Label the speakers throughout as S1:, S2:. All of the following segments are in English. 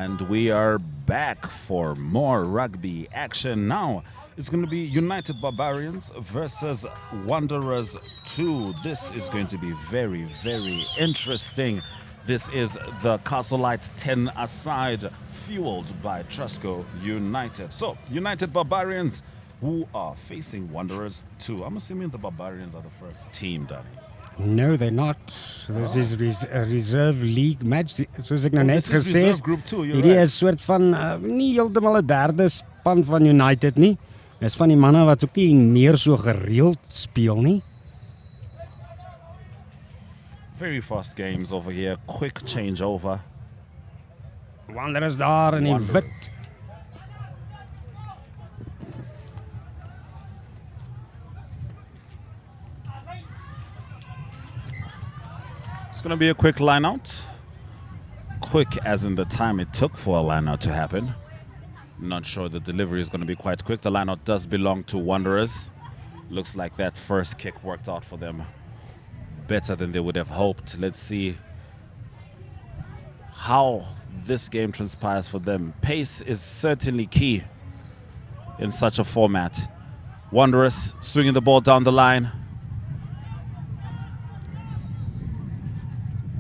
S1: And we are back for more rugby action. Now it's going to be United Barbarians versus Wanderers 2. This is going to be very, very interesting. This is the Castle Lite 10 aside, fueled by Trusco United. So, United Barbarians, who are facing Wanderers 2. I'm assuming the Barbarians are the first team, Danny.
S2: No, they're not. This is a reserve league match. Soos ek nou net
S1: This is
S2: gesê
S1: reserve
S2: het,
S1: group 2, you're
S2: hierdie
S1: right.
S2: is soort van nie heeltemal 'n derde span van United nie. Dis van die manne wat ook nie meer so gereeld speel nie.
S1: Very fast games over here. Quick changeover.
S2: Wanderers daar in die
S1: Wanderers.
S2: wit.
S1: It's going to be a quick line out. Quick as in the time it took for a line out to happen. Not sure the delivery is going to be quite quick. The line out does belong to Wanderers. Looks like that first kick worked out for them better than they would have hoped. Let's see how this game transpires for them. Pace is certainly key in such a format. Wanderers swinging the ball down the line.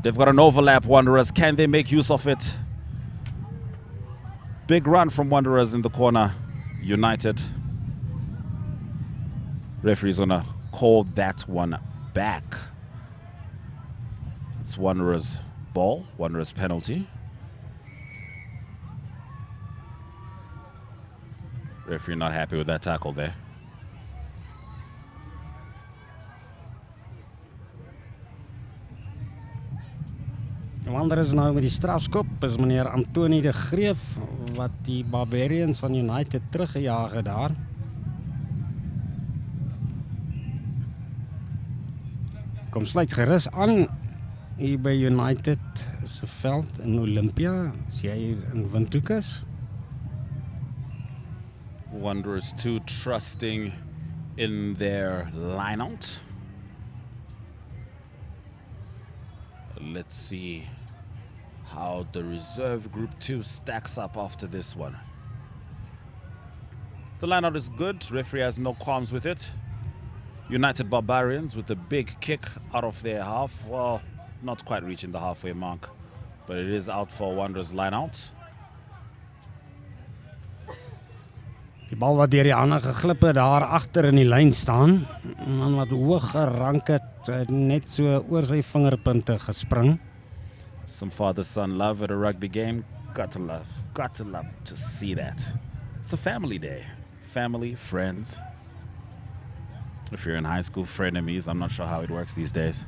S1: They've got an overlap, Wanderers. Can they make use of it? Big run from Wanderers in the corner. United. Referee's going to call that one back. It's Wanderers' ball, Wanderers' penalty. Referee not happy with that tackle there.
S2: Wanderers nou met die strafskop is meneer Antoni de Greef wat die Barbarians van United teruggejaag het daar. Kom sluit gerus aan hier by United se veld in Olympia, as jy hier in Windhoek is.
S1: Wanderers 2 trusting in their lineout. Let's see how the reserve group 2 stacks up after this one. The lineout is good. Referee has no qualms with it. United Barbarians with a big kick out of their half. Well, not quite reaching the halfway mark, but it is out for Wanderers lineout.
S2: Die bal wat deur die hande geglip het daar agter in die lyn staan. 'n Man wat hoog gerank het, net so oor sy vingerpunte gespring.
S1: Some father-son love at a rugby game. Got to love to see that. It's a family day. Family, friends. If you're in high school, frenemies. I'm not sure how it works these days,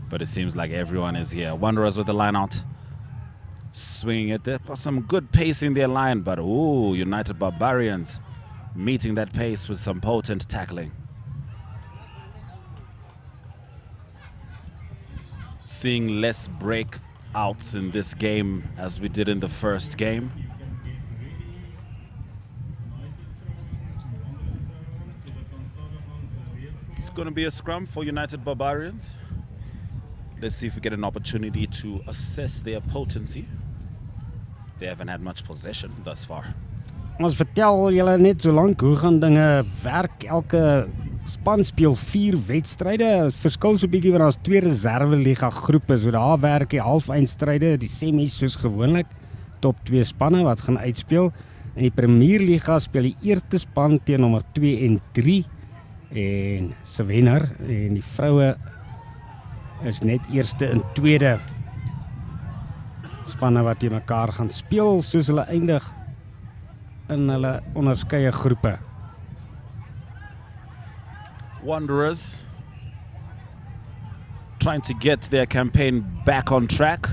S1: but it seems like everyone is here. Wanderers with the line out. Swinging it. They've got some good pace in their line, but ooh, United Barbarians meeting that pace with some potent tackling. Seeing less breakouts in this game as we did in the first game. It's going to be a scrum for United Barbarians. Let's see if we get an opportunity to assess their potency. They haven't had much possession thus far.
S2: Ons vertel julle net so lank hoe gaan dinge werk. Elke span speel 4 wedstryde. Verskil so bietjie want daar's 2 reserve liga groepe. So daar werk die halfeindstryde, die semis soos gewoonlik. Top 2 spanne wat gaan uitspeel. In die Premier Liga speel die eerste span teen nommer 2 en 3 en se wenner en die vroue is net eerste en tweede spanne wat teen mekaar gaan speel soos hulle eindig in hulle onderskeie groepe.
S1: Wanderers trying to get their campaign back on track.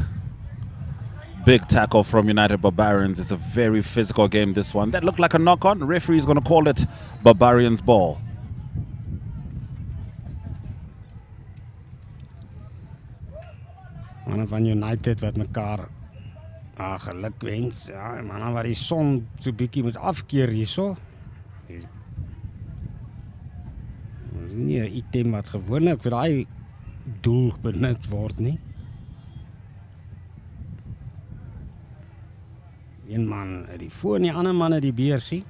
S1: Big tackle from United Barbarians. It's a very physical game, this one. That looked like a knock-on. Referee is going to call it Barbarians ball.
S2: Manne van United wat mekaar geluk wens. Ja, manne wat die son so bietjie moet afkeer hierso. Dit is nie 'n item wat gewoonlik vir daai doel benut word nie. Een man het die voor en die ander man het die beersie.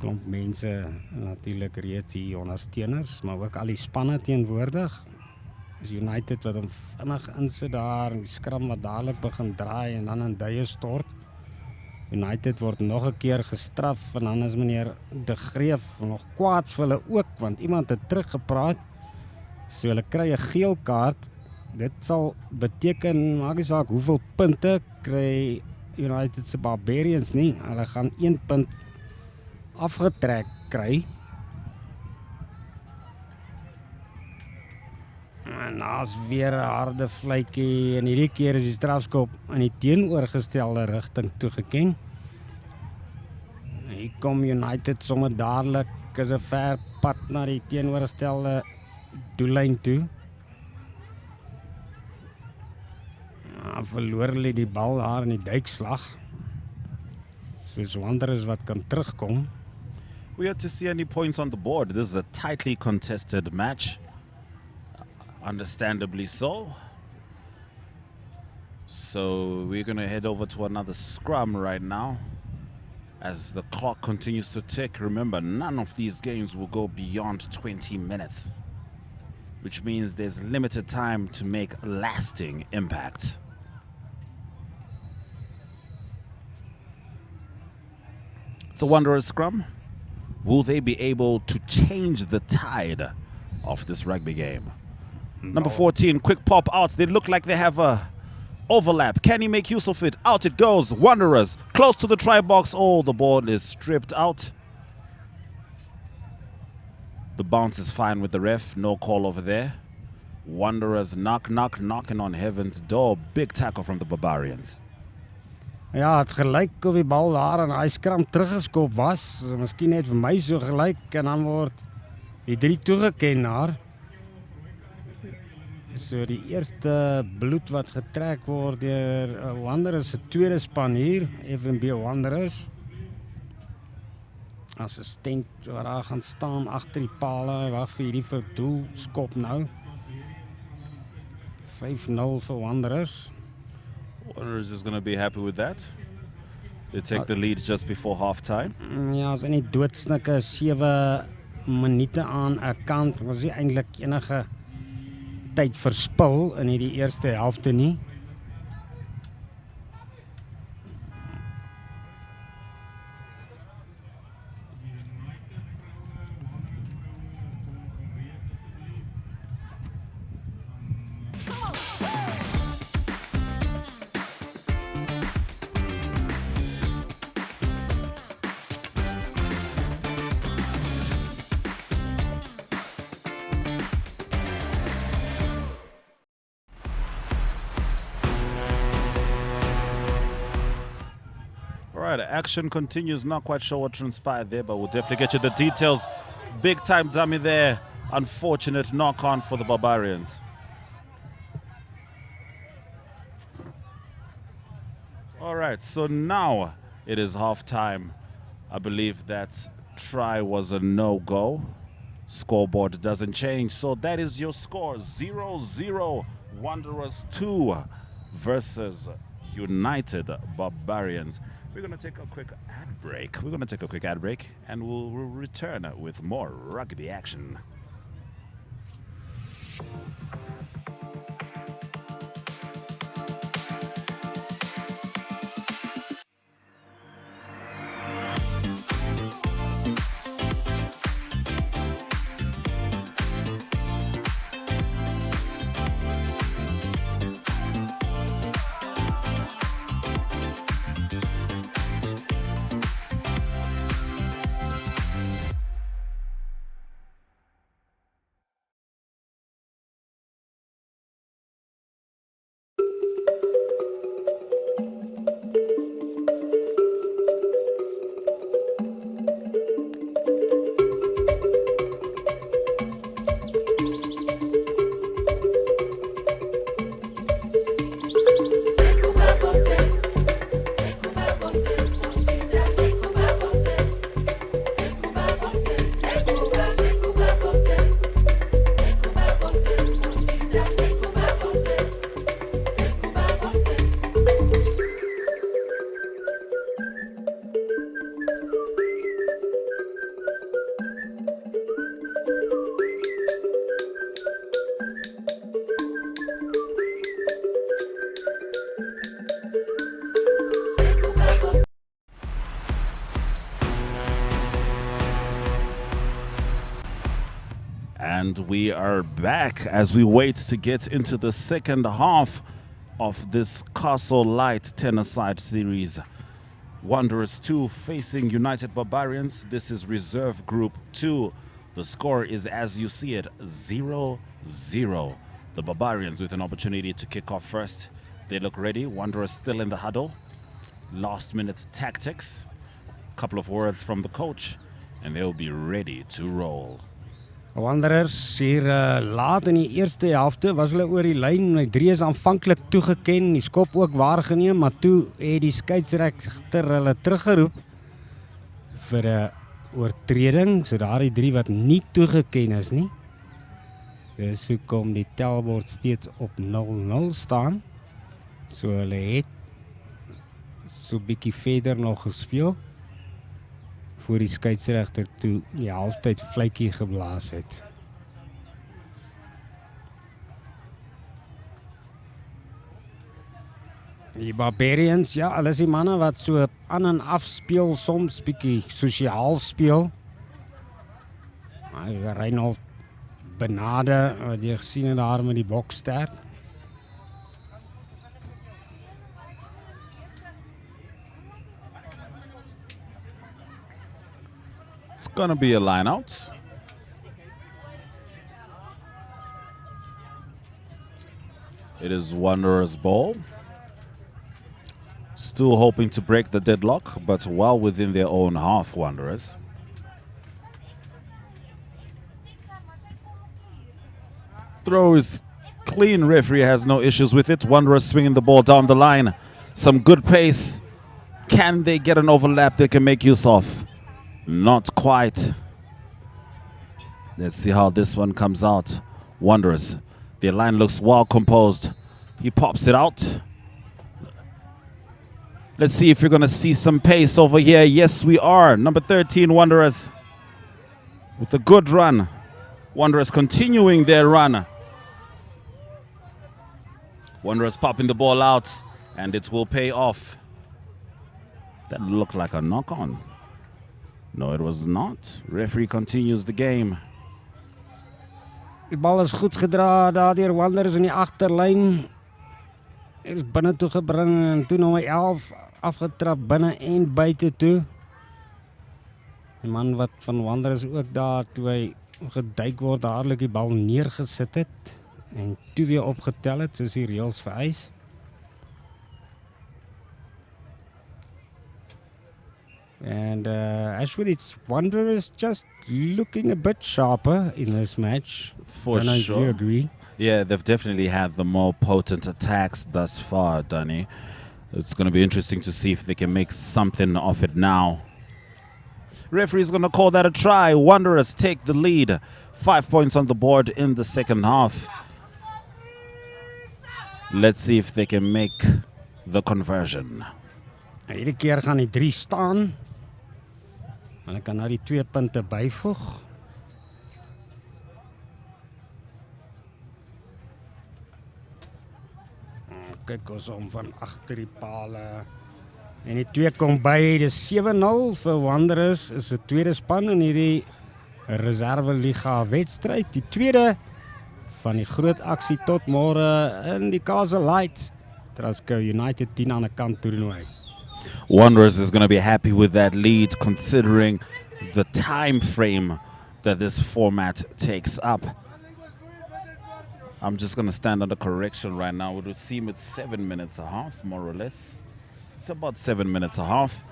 S2: Klomp mense natuurlik reeds hier ondersteuners, maar ook al die spanne teenwoordig. Is United wat hom vinnig insit daar en die skram wat dadelik begin draai en dan in duie stort. United word nog 'n keer gestraf en dan is meneer De Greef nog kwaad vir hulle ook want iemand het teruggepraat. So hulle kry 'n geel kaart. Dit sal beteken, maak nie saak hoeveel punte kry United se Barbarians nie. Hulle gaan 1 punt afgetrek kry. En daar's weer 'n harde vletjie en hierdie keer is die strafskop in die teenoorgestelde rigting toegeken. Hier kom United sommer dadelik, is 'n ver pad na die teenoorgestelde doellyn toe. Verloor hulle die bal daar in die duikslag. Soos Wanderers wat kan terugkom.
S1: We have to see any points on the board. This is a tightly contested match. Understandably so. So we're going to head over to another scrum right now. As the clock continues to tick, remember, none of these games will go beyond 20 minutes. Which means there's limited time to make lasting impact. It's a Wanderers scrum. Will they be able to change the tide of this rugby game? Number 14, quick pop out. They look like they have a overlap. Can he make use of it? Out it goes. Wanderers close to the try box. Oh, the ball is stripped out. The bounce is fine with the ref. No call over there. Wanderers knocking on heaven's door. Big tackle from the Barbarians.
S2: Ja, het gelyk of die bal daar en hy skram teruggeskop was. Miskien net vir my so gelyk en dan word die 3 toegeken daar. So die eerste bloed wat getrek word deur Wanderers se tweede span hier, FNB Wanderers. Assistent wat daar gaan staan agter die pale, wag vir hierdie verdoel skop nou. 5-0 vir Wanderers.
S1: Wanderers is going to be happy with that. They take the lead just before halftime.
S2: Ja, as in die doodsnikke 7 minute aan 'n kant, was nie eintlik enige tyd verspil in hierdie eerste helfte nie.
S1: All right, action continues. Not quite sure what transpired there, but we'll definitely get you the details. Big time dummy there. Unfortunate knock on for the Barbarians. All right, so now it is halftime. I believe that try was a no-go. Scoreboard doesn't change, so that is your score. 0-0, Wanderers 2 versus United Barbarians. We're going to take a quick ad break. And we'll return with more rugby action. And we are back as we wait to get into the second half of this Castle Lite 10-a-side series. Wanderers 2 facing United Barbarians. This is Reserve Group 2. The score is, as you see it, 0-0. The Barbarians with an opportunity to kick off first. They look ready. Wanderers still in the huddle. Last-minute tactics. A couple of words from the coach, and they'll be ready to roll.
S2: Wanderers hier laat in die eerste helfte was hulle oor die lyn. Die 3 is aanvanklik toegeken, die skop ook waargeneem, maar toe het die skeieregter hulle teruggeroep vir 'n oortreding, so daardie 3 wat nie toegeken is nie. Dis hoekom die tellbord steeds op 0-0 staan. So hulle het so bietjie verder nog gespeel voor die skeieregter toe die halftyd vletjie geblaas het. Die Barbarians, ja, hulle is die manne wat so aan en af speel, soms bietjie sosiaal speel. Maar Reinhold Benade, wat jy gesien het daar met die bokstert.
S1: It's going to be a line out. It is Wanderers' ball. Still hoping to break the deadlock, but well within their own half, Wanderers. Throw is clean. Referee has no issues with it. Wanderers swinging the ball down the line. Some good pace. Can they get an overlap they can make use of? Not quite. Let's see how this one comes out. Wanderers. Their line looks well composed. He pops it out. Let's see if you're going to see some pace over here. Yes, we are. Number 13, Wanderers. With a good run. Wanderers continuing their run. Wanderers popping the ball out, and it will pay off. That looked like a knock-on. No, it was not. Referee continues the game.
S2: Die bal is goed gedra daar deur Wanderers in die agterlyn. Is binne toe gebring en toe nommer 11 afgetrap binne en buite toe. Die man wat van Wanderers ook daar toe hy geduik word, dadelik die bal neergesit het en toe weer opgetel het soos die reëls vereis. And actually, it's Wanderers just looking a bit sharper in this match.
S1: For
S2: Don't
S1: sure.
S2: you agree?
S1: Yeah, they've definitely had the more potent attacks thus far, Danny. It's going to be interesting to see if they can make something of it now. Referee's going to call that a try. Wanderers take the lead. 5 points on the board in the second half. Let's see if they can make the conversion.
S2: Hierdie keer gaan die 3 staan. Hulle kan nou die 2 punte byvoeg. Kyk ons om van agter die pale. En die 2 kom by, dis 7-0 vir Wanderers. Is 'n tweede span in hierdie reserve liga wedstryd. Die tweede van die groot aksie tot môre in die Castle Lite. Trasco United 10 aan 'n kant toernooi.
S1: Wanderers is going to be happy with that lead considering the time frame that this format takes up. I'm just going to stand under correction right now. It would seem it's 7 minutes and a half, more or less. It's about 7 minutes and a half.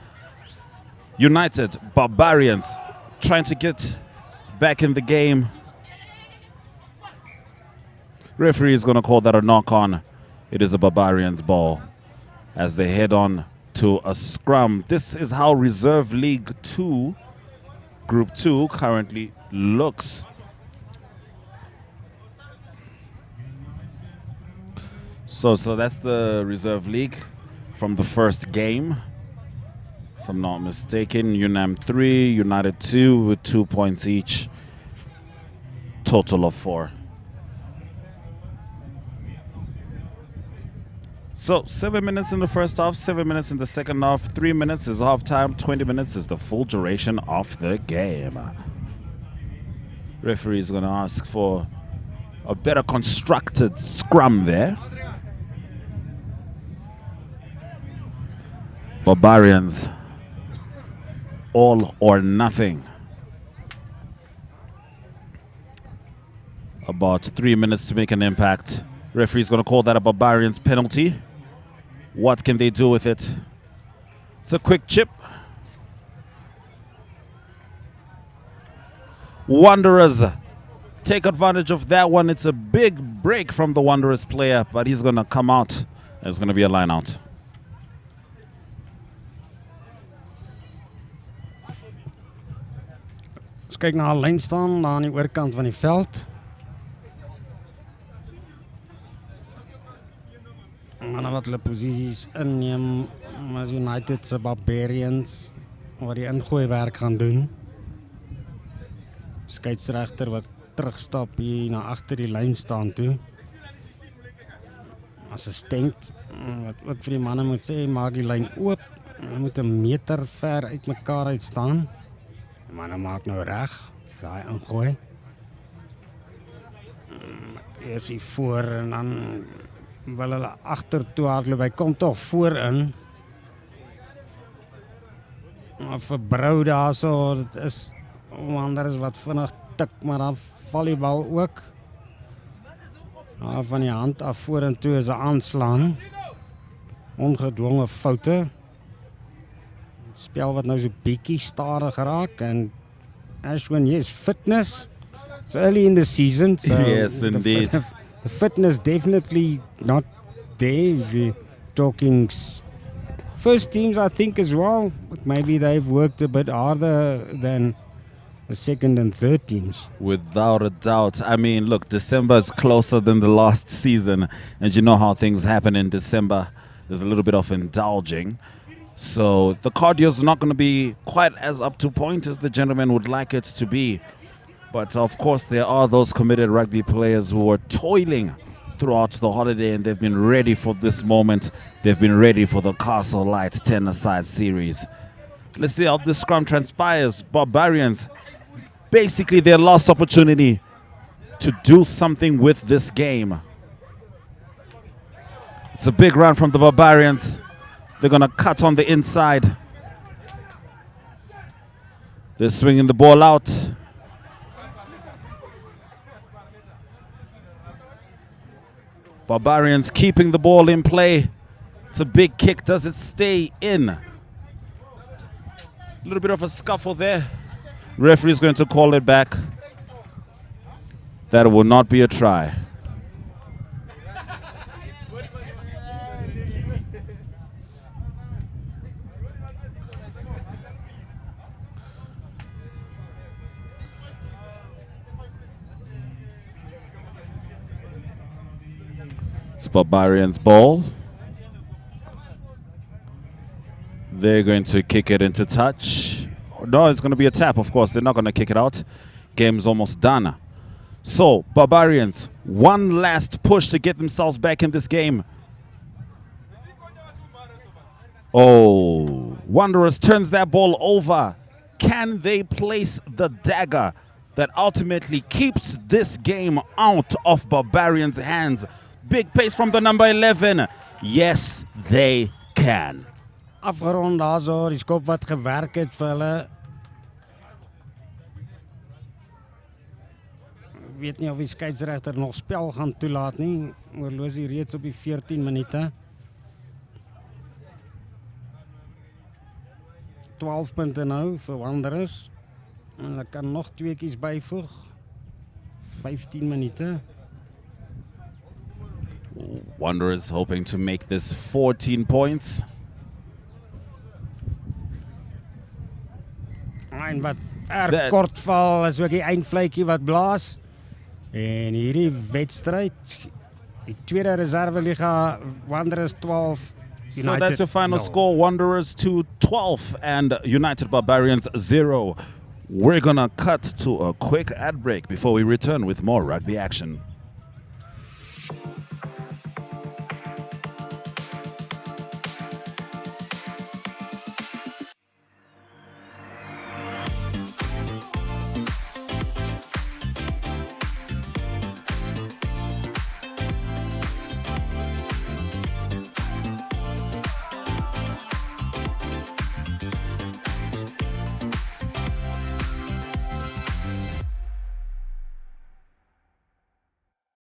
S1: United Barbarians trying to get back in the game. Referee is going to call that a knock-on. It is a Barbarians ball as they head on to a scrum. This is how Reserve League 2, Group 2, currently looks. So that's the Reserve League from the first game. If I'm not mistaken, UNAM 3, United 2 with 2 points each. Total of 4. So 7 minutes in the first half, 7 minutes in the second half, 3 minutes is half time, 20 minutes is the full duration of the game. Referee is going to ask for a better constructed scrum there. Barbarians, all or nothing. About 3 minutes to make an impact. Referee's going to call that a Barbarians penalty. What can they do with it? It's a quick chip. Wanderers take advantage of that one. It's a big break from the Wanderers player, but he's going to come out. There's going to be a line out.
S2: Ons kyk na 'n lyn staan aan die oorkant van die veld. Manne wat hulle posisies inneem, as United se Barbarians wat die ingooi werk gaan doen. Skeieregter wat terugstap hier na agter die lyn staan toe. Assistent wat ook vir die manne moet sê, maak die lyn oop. Hulle moet 'n meter ver uit mekaar uit staan. Die manne maak nou reg, daai ingooi. Eers hier voor en dan wil hulle agtertoe hardloop. Hy kom tog voorin. Vir Brou daarso, dit is Wanderers wat vinnig tik, maar dan val die bal ook. Van die hand af vorentoe is 'n aanslaan. Ongedwonge foute. Spel wat nou so bietjie stadig raak en Ashwin, yes, fitness. It's early in the season, so
S1: yes, indeed.
S2: The fitness definitely not there. If you're talking first teams, I think as well, but maybe they've worked a bit harder than the second and third teams.
S1: Without a doubt. I mean, look, December is closer than the last season, and you know how things happen in December. There's a little bit of indulging. So the cardio is not going to be quite as up to point as the gentleman would like it to be. But of course, there are those committed rugby players who are toiling throughout the holiday, and they've been ready for this moment. They've been ready for the Castle Lite 10-a-side series. Let's see how this scrum transpires. Barbarians, basically their last opportunity to do something with this game. It's a big run from the Barbarians. They're going to cut on the inside. They're swinging the ball out. Barbarians keeping the ball in play. It's a big kick. Does it stay in? A little bit of a scuffle there. Referee's going to call it back. That will not be a try. It's Barbarians' ball. They're going to kick it into touch. No, it's going to be a tap, of course. They're not going to kick it out. Game's almost done. So, Barbarians, one last push to get themselves back in this game. Oh, Wanderers turns that ball over. Can they place the dagger that ultimately keeps this game out of Barbarians' hands? Big pace from the number 11. Yes, they can.
S2: Afgerond daarso, die skop wat gewerk het vir hulle. Ek weet nie of die skeieregter nog spel gaan toelaat nie. Oorlosie reeds op die 14 minute. 12 punte nou vir Wanderers. En hulle kan nog tweeetjies byvoeg. 15 minute.
S1: Wanderers hoping to make this 14 points.
S2: En wat kort val is ook die eindvletjie wat blaas. En hierdie wedstryd, die tweede reserveliga, Wanderers 12. United,
S1: so that's your final score, Wanderers 2-12 and United Barbarians 0. We're gonna cut to a quick ad break before we return with more rugby action.